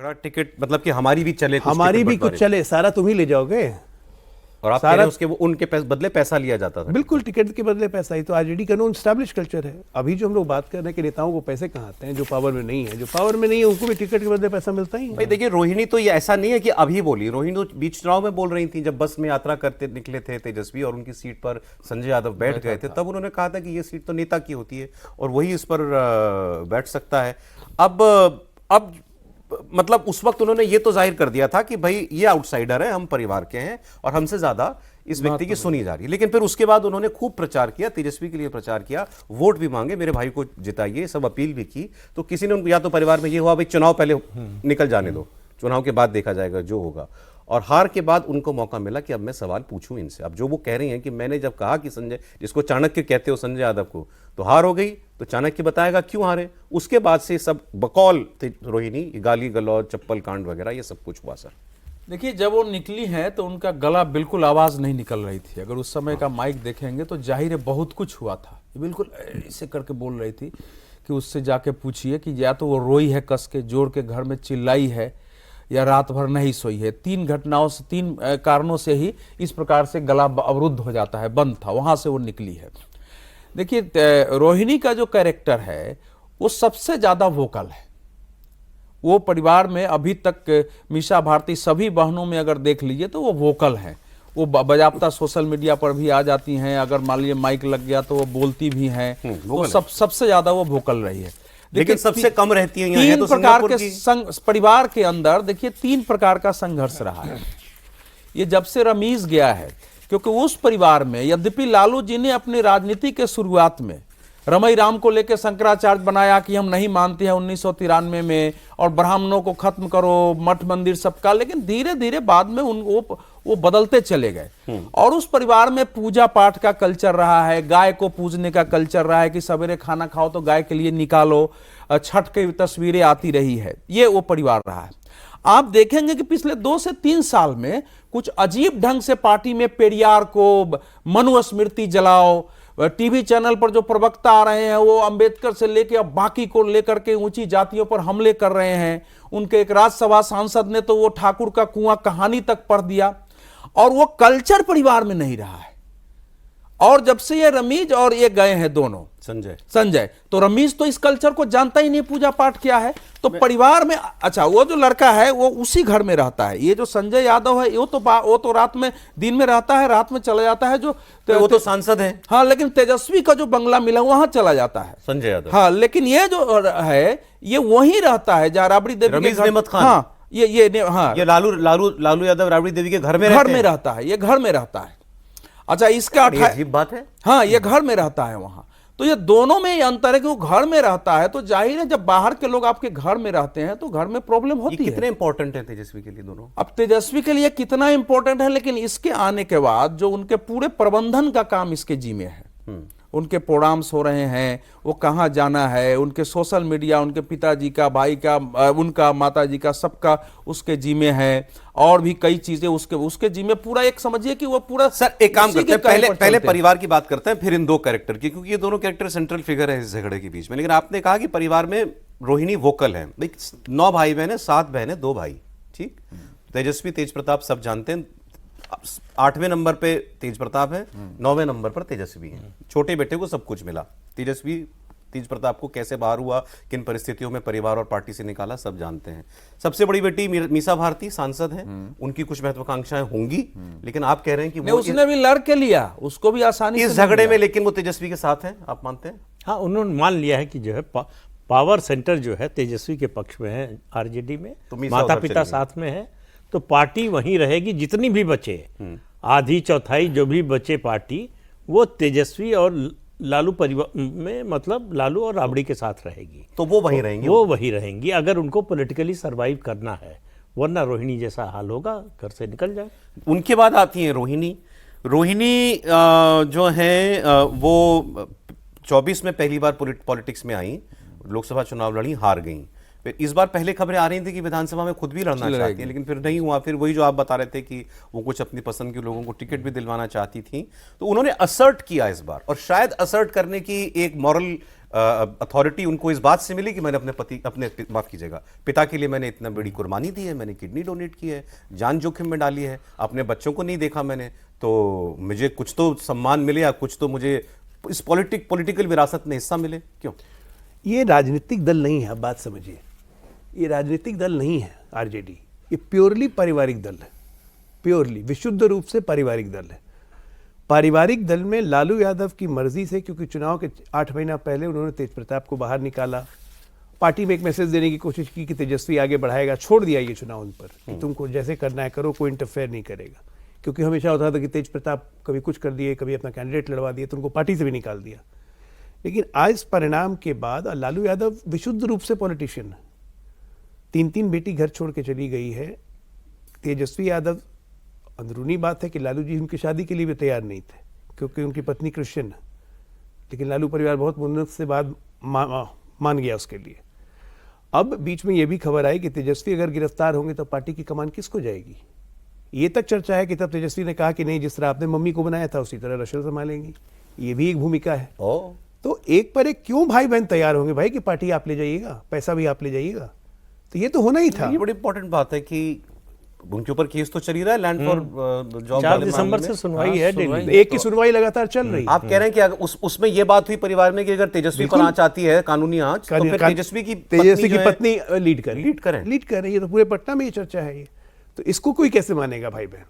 सारा टिकट मतलब कि हमारी भी चले, हमारी भी कुछ चले, सारा तुम ही ले जाओगे। और आप कह रहे हैं उसके उनके बदले पैसा लिया जाता था। बिल्कुल, टिकट के बदले पैसा ही तो आरजेडी का नॉन एस्टैब्लिश कल्चर है। अभी जो हम लोग बात कर रहे हैं कि नेताओं को पैसे कहाँ आते हैं, जो पावर में नहीं है, जो पावर में नहीं है उनको भी टिकट के बदले पैसा मिलता ही है। भाई देखिए, रोहिणी तो ये ऐसा नहीं है कि अभी बोली, रोहिणी तो बीच चुनाव में बोल रही थी, जब बस में यात्रा करते निकले थे तेजस्वी और उनकी सीट पर संजय यादव बैठ गए थे, तब उन्होंने कहा था कि ये सीट तो नेता की होती है और वही इस पर बैठ सकता है। अब मतलब उस वक्त उन्होंने ये तो जाहिर कर दिया था कि भाई ये आउटसाइडर है, हम परिवार के हैं और हमसे ज्यादा इस व्यक्ति की सुनी जा रही है। लेकिन फिर उसके बाद उन्होंने खूब प्रचार किया, तेजस्वी के लिए प्रचार किया, वोट भी मांगे, मेरे भाई को जिताइए, सब अपील भी की। तो किसी ने उनको, या तो परिवार में ये हुआ भाई चुनाव पहले निकल जाने दो, चुनाव के बाद देखा जाएगा जो होगा। और हार के बाद उनको मौका मिला कि अब मैं सवाल पूछूं इनसे। अब जो वो कह रही हैं कि मैंने जब कहा कि संजय, जिसको चाणक्य कहते हो संजय यादव को, तो हार हो गई, तो चाणक्य बताएगा क्यों हारे। उसके बाद से सब बकौल रोहिणी, गाली गलौज, चप्पल कांड वगैरह ये सब कुछ हुआ सर। देखिए, जब वो निकली हैं तो उनका गला बिल्कुल आवाज़ नहीं निकल रही थी। अगर उस समय का माइक देखेंगे तो जाहिर है बहुत कुछ हुआ था। ये बिल्कुल ऐसे करके बोल रही थी कि उससे जाके पूछिए कि या तो वो रोई है कस के, जोड़ के घर में चिल्लाई है, या रात भर नहीं सोई है। तीन घटनाओं से, तीन कारणों से ही इस प्रकार से गला अवरुद्ध हो जाता है, बंद था, वहाँ से वो निकली है। देखिए, रोहिणी का जो कैरेक्टर है वो सबसे ज़्यादा वोकल है। वो परिवार में अभी तक मीसा भारती सभी बहनों में अगर देख लीजिए तो वो वोकल हैं। वो बाजाप्ता सोशल मीडिया पर भी आ जाती हैं, अगर मान लीजिए माइक लग गया तो वो बोलती भी हैं। वो सबसे ज्यादा वो वोकल रही है। लेकिन सबसे कम रहती है। तीन प्रकार के परिवार के अंदर देखिए 3 प्रकार का संघर्ष रहा है ये जब से रमीज गया है। क्योंकि उस परिवार में यद्यपि लालू जी ने अपनी राजनीति के शुरुआत में रमई राम को लेकर शंकराचार्य बनाया कि हम नहीं मानते हैं 1993 में, और ब्राह्मणों को खत्म करो, मठ मंदिर सबका, लेकिन धीरे धीरे बाद में वो बदलते चले गए। और उस परिवार में पूजा पाठ का कल्चर रहा है, गाय को पूजने का कल्चर रहा है कि सवेरे खाना खाओ तो गाय के लिए निकालो, छठ की तस्वीरें आती रही है, ये वो परिवार रहा है। आप देखेंगे कि पिछले 2 से 3 साल में कुछ अजीब ढंग से पार्टी में पेरियार को, मनुस्मृति जलाओ, टीवी चैनल पर जो प्रवक्ता आ रहे हैं वो अंबेडकर से लेकर अब बाकी को लेकर के ऊंची जातियों पर हमले कर रहे हैं। उनके एक राज्यसभा सांसद ने तो वो ठाकुर का कुआं कहानी तक पढ़ दिया, और वो कल्चर परिवार में नहीं रहा है। और जब से ये रमीज और ये गए हैं दोनों संजय, तो रमीज तो इस कल्चर को जानता ही नहीं, पूजा पाठ क्या है। तो परिवार में, अच्छा, वो जो लड़का है वो उसी घर में रहता है। ये जो संजय यादव है वो तो रात में, दिन में रहता है, रात में चला जाता है। जो वो तो सांसद है। हाँ, लेकिन तेजस्वी का जो बंगला मिला वहां चला जाता है संजय यादव। हाँ, लेकिन ये जो है ये वहीं रहता है जहाँ राबड़ी देवी के घर। हाँ, ये लालू यादव राबड़ी देवी के घर में रहता है। ये घर में रहता है। अच्छा, इसका अजीब बात है। हाँ, ये घर में रहता है वहां। तो ये दोनों में ये अंतर है कि वो घर में रहता है, तो जाहिर है जब बाहर के लोग आपके घर में रहते हैं तो घर में प्रॉब्लम होती है। कितने इंपॉर्टेंट है तेजस्वी के लिए दोनों? अब तेजस्वी के लिए कितना इंपॉर्टेंट है, लेकिन इसके आने के बाद जो उनके पूरे प्रबंधन का काम इसके जिम्मे है, उनके प्रोग्राम्स हो रहे हैं, वो कहाँ जाना है, उनके सोशल मीडिया, उनके पिताजी का, भाई का, उनका माताजी का, सबका उसके जिम्मे है। और भी कई चीजें उसके जिम्मे, पूरा एक समझिए कि वो पूरा। सर एक काम करते हैं, पहले परिवार की बात करते हैं, फिर इन 2 कैरेक्टर की, क्योंकि ये दोनों कैरेक्टर सेंट्रल फिगर है इस झगड़े के बीच में। लेकिन आपने कहा कि परिवार में रोहिणी वोकल है। 9 भाई बहन है, 7 बहनें, 2 भाई, ठीक। तेजस्वी, तेज प्रताप सब जानते हैं। 8वें नंबर पे तेज प्रताप है, 9वें नंबर पर तेजस्वी है। छोटे बेटे को सब कुछ मिला। तेजस्वी तेज प्रताप को कैसे बाहर हुआ, किन परिस्थितियों में परिवार और पार्टी से निकाला, सब जानते हैं। सबसे बड़ी बेटी मीसा भारती सांसद हैं, उनकी कुछ महत्वाकांक्षाएं होंगी, लेकिन आप कह रहे हैं कि वो उसने भी लड़ के लिया, उसको भी आसानी इस झगड़े में, लेकिन वो तेजस्वी के साथ हैं, आप मानते हैं? हाँ, उन्होंने मान लिया है कि जो है पावर सेंटर जो है तेजस्वी के पक्ष में है आरजेडी में, तो माता पिता साथ में है, तो पार्टी वहीं रहेगी। जितनी भी बचे, आधी चौथाई जो भी बचे पार्टी, वो तेजस्वी और लालू परिवार में, मतलब लालू और राबड़ी के साथ रहेगी। तो वो वहीं रहेंगी, वो वहीं रहेंगी अगर उनको पॉलिटिकली सरवाइव करना है, वरना रोहिणी जैसा हाल होगा, घर से निकल जाए। उनके बाद आती है रोहिणी। जो है वो 24 में पहली बार पॉलिटिक्स में आई, लोकसभा चुनाव लड़ी, हार गई। फिर इस बार पहले खबरें आ रही थी कि विधानसभा में खुद भी लड़ना चाहती है, लेकिन फिर नहीं हुआ। फिर वही जो आप बता रहे थे कि वो कुछ अपनी पसंद के लोगों को टिकट भी दिलवाना चाहती थी, तो उन्होंने असर्ट किया इस बार। और शायद असर्ट करने की एक मॉरल अथॉरिटी उनको इस बात से मिली कि मैंने माफ कीजिएगा, पिता के लिए मैंने इतना बड़ी कुर्बानी दी है, मैंने किडनी डोनेट की है, जान जोखिम में डाली है, अपने बच्चों को नहीं देखा मैंने, तो मुझे कुछ तो सम्मान मिले या कुछ तो मुझे इस पॉलिटिकल विरासत में हिस्सा मिले। क्यों? ये राजनीतिक दल नहीं है, आप बात समझिए, ये राजनीतिक दल नहीं है आरजेडी, ये प्योरली पारिवारिक दल है, प्योरली विशुद्ध रूप से पारिवारिक दल है। पारिवारिक दल में लालू यादव की मर्जी से, क्योंकि चुनाव के 8 महीना पहले उन्होंने तेज प्रताप को बाहर निकाला, पार्टी में एक मैसेज देने की कोशिश की कि तेजस्वी आगे बढ़ाएगा, छोड़ दिया ये चुनाव उन पर कि तुमको जैसे करना है करो, कोई इंटरफेयर नहीं करेगा, क्योंकि हमेशा होता था कि तेज प्रताप कभी कुछ कर दिए, कभी अपना कैंडिडेट लड़वा दिए, तो उनको पार्टी से भी निकाल दिया। लेकिन आज परिणाम के बाद लालू यादव विशुद्ध रूप से पॉलिटिशियन, 3 बेटी घर छोड़ के चली गई है। तेजस्वी यादव, अंदरूनी बात है कि लालू जी उनकी शादी के लिए भी तैयार नहीं थे क्योंकि उनकी पत्नी क्रिश्चियन है, लेकिन लालू परिवार बहुत मुन्नत से बाद मान गया उसके लिए। अब बीच में यह भी खबर आई कि तेजस्वी अगर गिरफ्तार होंगे तो पार्टी की कमान किसको जाएगी। ये तक चर्चा है कि तब तेजस्वी ने कहा कि नहीं, जिस तरह आपने मम्मी को बनाया था उसी तरह रशल संभालेंगी, ये भी एक भूमिका है। तो एक पर एक क्यों भाई बहन तैयार होंगे भाई कि पार्टी आप ले जाइएगा, पैसा भी आप ले जाइएगा, तो ये तो होना ही था। ये बड़ी इंपॉर्टेंट बात है कि उनके ऊपर केस तो चल ही रहा है, लैंड फॉर जॉब 4 दिसंबर से सुनवाई है दिल्ली, एक की सुनवाई लगातार चल रही है। आप कह रहे हैं कि अगर उसमें ये बात हुई परिवार में कि अगर तेजस्वी पर आंच आती है, कानूनी आंच, तो फिर तेजस्वी की पत्नी लीड कर रही है, तो पूरे पटना में ये चर्चा है। ये तो इसको कोई कैसे मानेगा भाई बहन।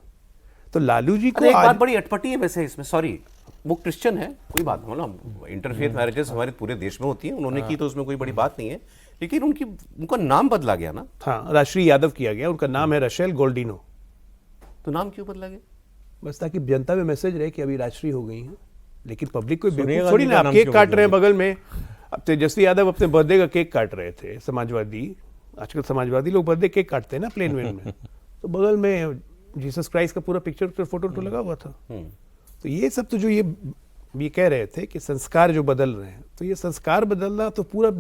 तो लालू जी को एक बात बड़ी अटपटी है वैसे इसमें, सॉरी, वो क्रिश्चियन है, कोई बात नहीं, मतलब इंटरफेथ मैरिजेस हमारे पूरे देश में होती हैं, उन्होंने की तो उसमें कोई बड़ी बात नहीं है, लेकिन उनका नाम बदला गया ना। हाँ, राष्ट्रीय यादव किया गया, उनका नाम है रशेल गोल्डिनो। तो नाम क्यों बदला गया? बस ताकि जनता में मैसेज रहे कि अभी राष्ट्रीय हो गई हैं, लेकिन पब्लिक कोई बेवकूफ थोड़ी ना। आप केक काट रहे हैं बगल में, अब तेजस्वी यादव अपने बर्थडे का केक काट रहे थे, समाजवादी, आजकल समाजवादी लोग बर्थडे केक काटते हैं ना प्लेन वेन में, तो बगल में जीसस क्राइस्ट का पूरा पिक्चर फोटो तो लगा हुआ था। तो ये सब तो जो ये कह रहे थे कि संस्कार जो बदल रहे हैं, तो ये संस्कार बदलना तो पूरा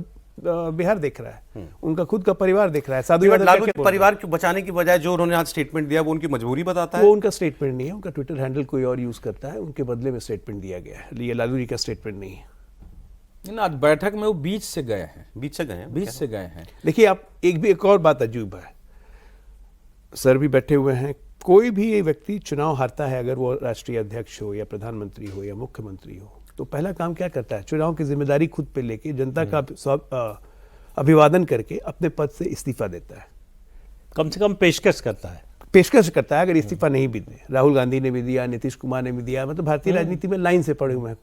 बिहार देख रहा है, उनका खुद का परिवार देख रहा है। साधु लालू परिवार को बचाने की बजाय जो उन्होंने आज स्टेटमेंट दिया वो उनकी मजबूरी बताता है। वो उनका स्टेटमेंट नहीं है, उनका ट्विटर हैंडल कोई और यूज करता है, उनके बदले में स्टेटमेंट दिया गया है, ये लालू जी का स्टेटमेंट नहीं है। आज बैठक में वो बीच से गए हैं, बीच से गए हैं। देखिए, आप एक और बात अजूब है, सर भी बैठे हुए हैं, कोई भी ये व्यक्ति चुनाव हारता है, अगर वो राष्ट्रीय अध्यक्ष हो या प्रधानमंत्री हो या मुख्यमंत्री हो, तो पहला काम क्या करता है, चुनाव की जिम्मेदारी खुद पे लेके जनता का अभिवादन करके अपने पद से इस्तीफा देता है, कम से कम पेशकश करता है। अगर इस्तीफा नहीं भी दे, राहुल गांधी ने भी दिया, नीतीश कुमार ने भी दिया, मतलब भारतीय राजनीति में लाइन से पड़े हुए हैं।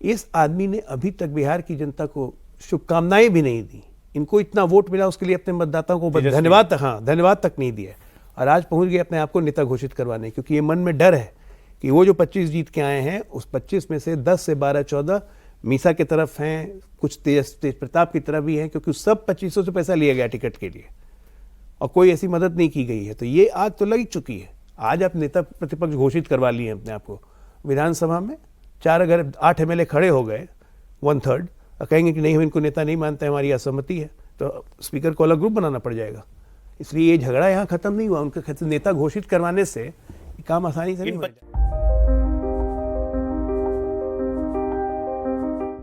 इस आदमी ने अभी तक बिहार की जनता को शुभकामनाएं भी नहीं दी, इनको इतना वोट मिला उसके लिए अपने मतदाताओं को धन्यवाद तक नहीं दिया, और आज पहुंच गए अपने आप को नेता घोषित करवाने, क्योंकि ये मन में डर है कि वो जो 25 जीत के आए हैं, उस 25 में से 10 से 12-14 मीसा की तरफ हैं, कुछ तेज प्रताप की तरफ भी हैं, क्योंकि सब 2500 से पैसा लिया गया टिकट के लिए और कोई ऐसी मदद नहीं की गई है। तो ये आग तो लग चुकी है। आज आप नेता प्रतिपक्ष घोषित करवा लिए अपने आप को विधानसभा में, 4 अगर 8 MLA खड़े हो गए 1/3 और कहेंगे कि नहीं, हम इनको नेता नहीं मानते, हमारी असहमति है, तो स्पीकर को अलग ग्रुप बनाना पड़ जाएगा। इसलिए ये झगड़ा यहाँ खत्म नहीं हुआ, उनका नेता घोषित करवाने से काम आसानी से नहीं हो जाएगा।